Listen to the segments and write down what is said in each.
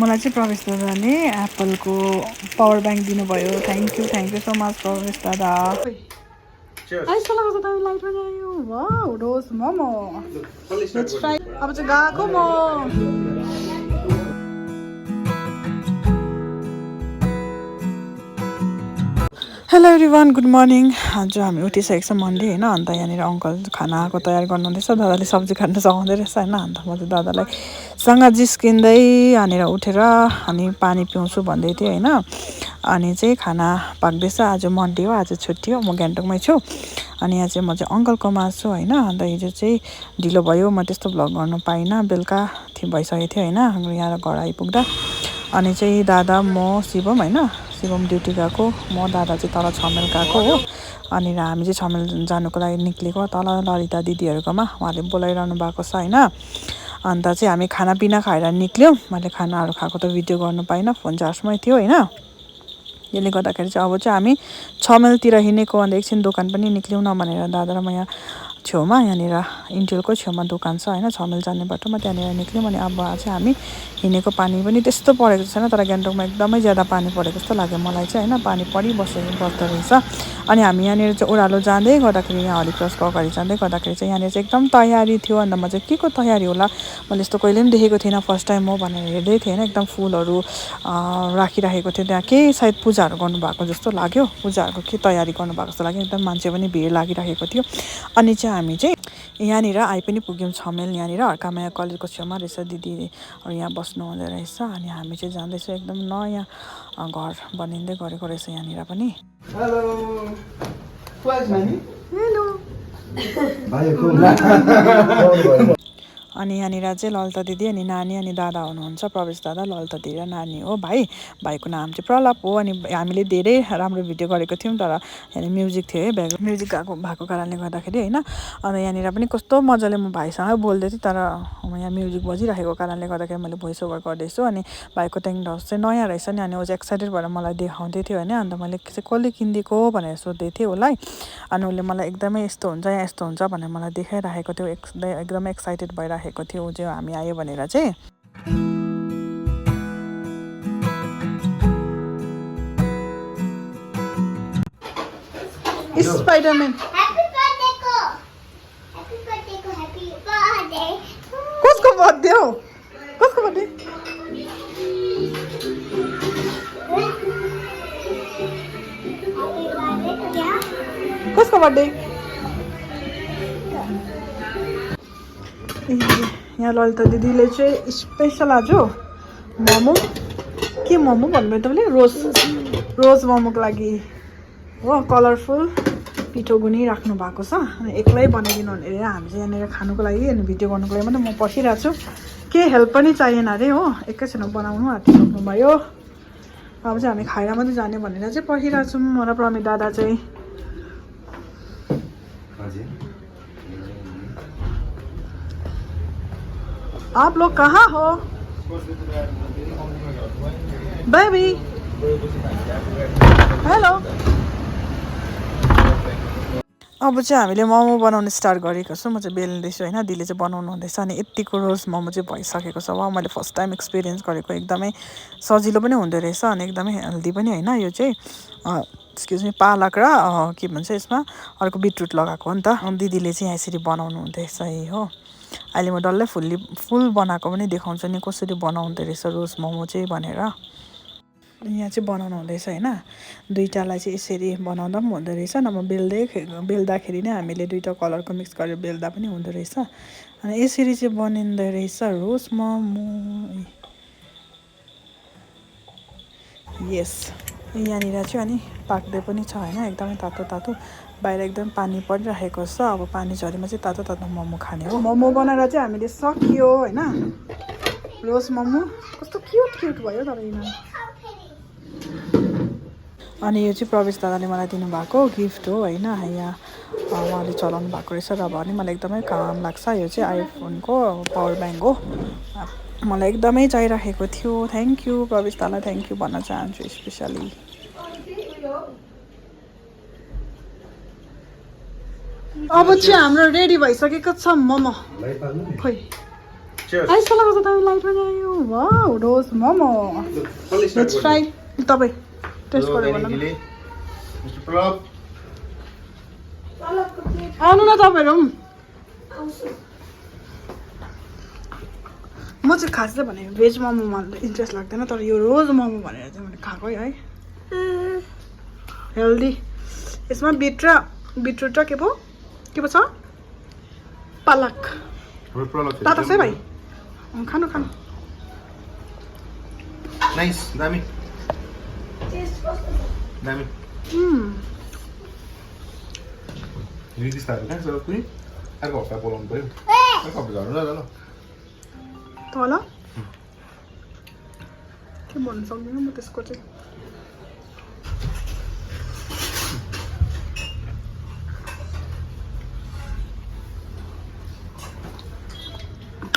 मलाई चाहिँ प्रवेश दादाले एप्पलको पावर ब्याङ्क दिनुभयो। Thank you so much Pravesh दादा। आइसक्यो लाग्छ त लाइट पनि आयो। वाउ रोज मोमो लेट्स ट्राई। अब चाहिँ गएको म। Hello everyone good morning. आज हामी उठिसकेको छ मन्डे होइन। अन्त यहाँनिर अङ्कल खानाको तयारी गर्नुहुँदैछ। दादाले सब्जी खानु सघाउँदै रहेछ होइन। अन्त म चाहिँ दादालाई सँग जिस्किँदै यहाँनिर उठेर अनि पानी पिउँछु भन्दै थिएँ होइन। अनि चाहिँ खाना पाक्दैछ। आज मन्डे हो, आज छुट्टी हो, म गान्तोकमै छु। अनि यहाँ चाहिँ म चाहिँ अङ्कलकोमा छु होइन। अन्त हिजो चाहिँ ढिलो भयो, म त्यस्तो भ्लग गर्नु पाइनँ। बेलुका भइसकेको थियो होइन यहाँ घर आइपुग्दा। अनि चाहिँ दादा म शिवम होइन, शिवम ड्युटी गएको, म दादा चाहिँ तल छमेल गएको हो। अनि हामी चाहिँ छमेल जानुको लागि निक्लेको तल ललिता दिदीहरूकोमा, उहाँले बोलाइरहनु भएको छ होइन। अन्त चाहिँ हामी खानापिना खाएर निक्ल्यौँ। मैले खानाहरू खाएको त भिडियो गर्नु पाइनँ, फोन चार्जमै थियो होइन। यसले गर्दाखेरि चाहिँ अब चाहिँ हामी छमेलतिर हिँडेको। अन्त एकछिन दोकान पनि निक्ल्यौँ न भनेर दादा र म यहाँ छेउमा यहाँनिर इन्टेलको छेउमा दोकान छ होइन, छमेल जाने बाटोमा, त्यहाँनिर निक्ल्यौँ। अनि अब चाहिँ हामी हिँडेको पानी पनि त्यस्तो परेको छैन, तर गान्तोकमा एकदमै ज्यादा पानी परेको जस्तो लाग्यो मलाई चाहिँ होइन। पानी बस्दो रहेछ। अनि हामी यहाँनिर चाहिँ ओह्रालो जाँदै गर्दाखेरि, यहाँ हरिक्रसको अगाडि जाँदै गर्दाखेरि चाहिँ यहाँनिर चाहिँ एकदम तयारी थियो। अन्त म चाहिँ के को तयारी होला, मैले यस्तो कहिले पनि देखेको थिइनँ, फर्स्ट टाइम हो भनेर हेर्दै थिएँ होइन। एकदम फुलहरू राखिराखेको थियो त्यहाँ, केही सायद पूजाहरू गर्नुभएको जस्तो लाग्यो। पूजाहरूको के तयारी गर्नुभएको जस्तो लाग्यो। एकदम मान्छे पनि भिड लागिराखेको थियो। अनि चाहिँ हामी चाहिँ यहाँनिर आइ पनि पुग्यौँ छमेल। यहाँनिर हर्कामाया कलेजको छेउमा रहेछ, दिदीहरू यहाँ बस्नु हुँदो रहेछ। अनि हामी चाहिँ जाँदैछौँ, एकदम नयाँ घर बनिँदै गरेको रहेछ यहाँनिर पनि। अनि यहाँनिर चाहिँ ललिता दिदी अनि नानी अनि दादा हुनुहुन्छ, प्रवेश दादा, ललिता दिदी र नानी हो। भाइको नाम चाहिँ प्रलाप हो। अनि हामीले धेरै राम्रो भिडियो गरेको थियौँ, तर यहाँनिर म्युजिक थियो है, ब्याकग्राउन्ड म्युजिक भएको कारणले गर्दाखेरि होइन। अनि यहाँनिर पनि कस्तो मजाले म भाइसँगै बोल्दै थिएँ, तर यहाँ म्युजिक बजिरहेको कारणले गर्दाखेरि मैले भोइस ओभर गर्दैछु। अनि भाइको टेन्ट हाउस चाहिँ नयाँ रहेछ नि। अनि ऊ चाहिँ एक्साइटेड भएर मलाई देखाउँदै थियो होइन। अन्त मैले चाहिँ कसले किनिदिएको भनेर सोध्दै थिएँ उसलाई। अनि उसले मलाई एकदमै यस्तो हुन्छ यहाँ यस्तो हुन्छ भनेर मलाई देखाइराखेको थियो। एकदमै एक्साइटेड भइरहेको थियो ऊ चाहिँ हामी आयो भनेर चाहिँ। स्पाइडरम्यान कसको बर्थडे हो, कसको बर्थडे? कसको बर्थडे? यहाँ ललिता दिदीले चाहिँ स्पेसल आज मोमो, के मोमो भन्नुभयो तपाईँले? रोज मोमोको लागि हो, कलरफुल पिठो गुनी राख्नु भएको छ। अनि एक्लै बनाइदिनु भनेर हामी चाहिँ यहाँनिर खानुको लागि अनि भिडियो गर्नुको लागि मात्रै म पर्खिरहेको छु। केही हेल्प पनि चाहिएन अरे हो, एकैछिनमा बनाउनु आँटिसक्नुभयो। अब चाहिँ हामी खाएर मात्रै जाने भनेर चाहिँ पर्खिरहेको छौँ म र प्रमित दादा चाहिँ। आप लोग कहाँ हो बेबी? हेलो। अब चाहिँ हामीले मोमो बनाउनु स्टार्ट गरेको छौँ। म चाहिँ बेल्दैछु होइन, दिदीले चाहिँ बनाउनु हुँदैछ। अनि यतिको रोज मोमो चाहिँ भइसकेको छ। वा मैले फर्स्ट टाइम एक्सपिरियन्स गरेको, एकदमै सजिलो पनि हुँदो रहेछ अनि एकदमै हेल्दी पनि होइन। यो चाहिँ एक्सक्युज मी पालक र के भन्छ यसमा अर्को बिटरुट लगाएको हो नि त। दिदीले चाहिँ यहाँ यसरी बनाउनु हुँदैछ हो। अहिले म डल्लै फुल बनाएको पनि देखाउँछु नि कसरी बनाउँदो रहेछ रोज मोमो चाहिँ भनेर। यहाँ चाहिँ बनाउनु हुँदैछ होइन। दुईवटालाई चाहिँ यसरी बनाउँदा पनि हुँदो रहेछ, नभए बेल्दाखेरि नै हामीले दुईवटा कलरको मिक्स गरेर बेल्दा पनि हुँदो रहेछ। अनि यसरी चाहिँ बनिँदो रहेछ रोज मोमो। यस, यहाँनिर चाहिँ अनि पाक्दै पनि छ होइन, एकदमै तातो बाहिर एकदम पानी परिरहेको छ। अब पानी झरीमा चाहिँ तातो मोमो खाने हो। मोमो बनाएर चाहिँ हामीले सकियो होइन। रोज मोमो कस्तो क्युट भयो तर यिनीहरू। अनि यो चाहिँ प्रवेश दादाले मलाई दिनुभएको गिफ्ट हो होइन। यहाँ उहाँले चलाउनु भएको रहेछ र भने मलाई एकदमै काम लाग्छ। यो चाहिँ आइफोनको पावर ब्याङ्क हो, मलाई एकदमै चाहिरहेको थियो। थ्याङ्क यू प्रवेश दादालाई, थ्याङ्क यू भन्न चाहन्छु स्पेसली। अब चाहिँ हाम्रो रेडी भइसकेको छ मोमो। खोइ आइसक्रिम लगाएको छ तपाईँ लाइट पनि आयो वाउ रोज मोमो लेट्स ट्राई तपाईँ टेस्ट गरेर भन्नु आउनु न तपाईँहरू पनि म चाहिँ खास चाहिँ भनेको भेज मोमो मलाई इन्ट्रेस्ट लाग्दैन तर यो रोज मोमो भनेर चाहिँ मैले खाएको है हेल्दी यसमा बिटरुट र के पो छ पालक तातो छ है भाइ खानु नाइस दामी दामी रिदिस्ताहरू कहाँ छ कुनै अर्को हप्ता बोलाउनु पऱ्यो अर्को हप्ता झर्नु ल तल के भन्नु सक्दिनँ म त्यसको चाहिँ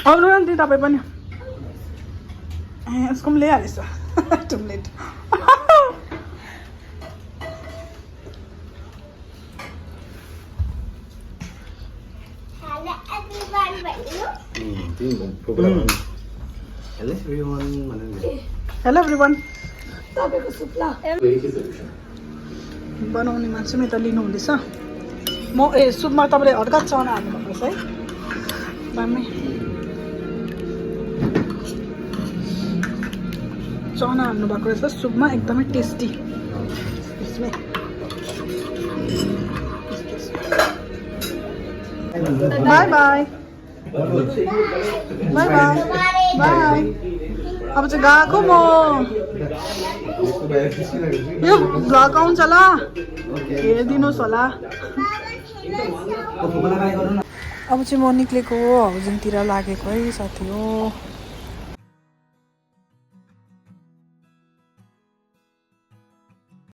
आउनु न ती तपाईँ पनि यसको पनि ल्याइहालेछ टुम्लेट हेलो एभ्रिवान बनाउने मान्छे त लिनु हुँदैछ म सुपमा तपाईँले हड्का चना हाल्नुभएको रहेछ है दामी चना हाल्नुभएको रहेछ सुपमा एकदमै tasty by by by by by अब चाहिँ गएको म यो भ्लग आउँछ ल हेरिदिनुहोस् होला अब चाहिँ म निक्लेको हो हाउजिङतिर लागेको है साथी हो